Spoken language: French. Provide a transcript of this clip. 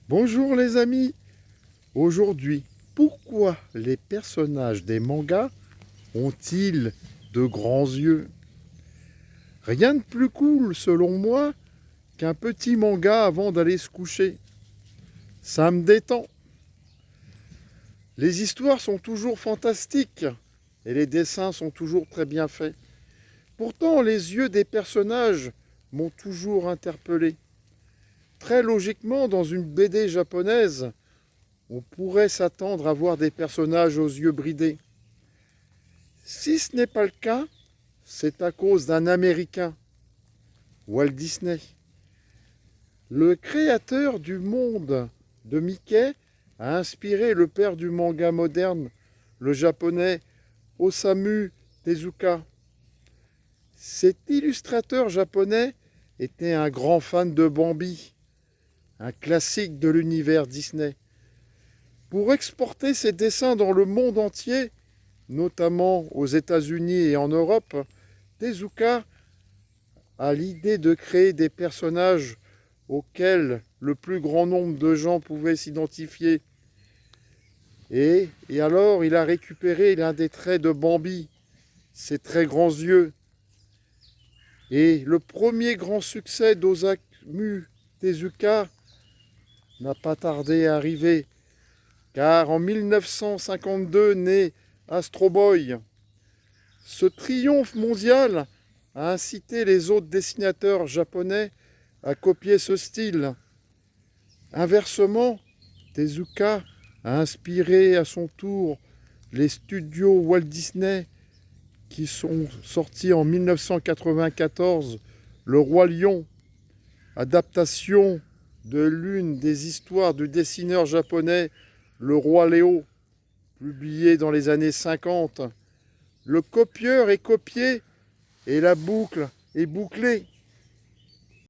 Bonjour les amis. Aujourd'hui, pourquoi les personnages des mangas ont-ils de grands yeux? Rien de plus cool, selon moi, qu'un petit manga avant d'aller se coucher. Ça me détend. Les histoires sont toujours fantastiques et les dessins sont toujours très bien faits. Pourtant, les yeux des personnages m'ont toujours interpellé. Très logiquement, dans une BD japonaise, on pourrait s'attendre à voir des personnages aux yeux bridés. Si ce n'est pas le cas, c'est à cause d'un Américain, Walt Disney. Le créateur du monde de Mickey a inspiré le père du manga moderne, le japonais Osamu Tezuka. Cet illustrateur japonais était un grand fan de Bambi, un classique de l'univers Disney. Pour exporter ses dessins dans le monde entier, notamment aux États-Unis et en Europe, Tezuka a l'idée de créer des personnages auxquels le plus grand nombre de gens pouvaient s'identifier. Et alors, il a récupéré l'un des traits de Bambi, ses très grands yeux. Et le premier grand succès d'Osamu Tezuka n'a pas tardé à arriver, car en 1952 naît Astro Boy. Ce triomphe mondial a incité les autres dessinateurs japonais à copier ce style. Inversement, Tezuka a inspiré à son tour les studios Walt Disney qui sont sortis en 1994 Le Roi Lion, adaptation de l'une des histoires du dessineur japonais Le Roi Léo, publié dans les années 50. Le copieur est copié et la boucle est bouclée.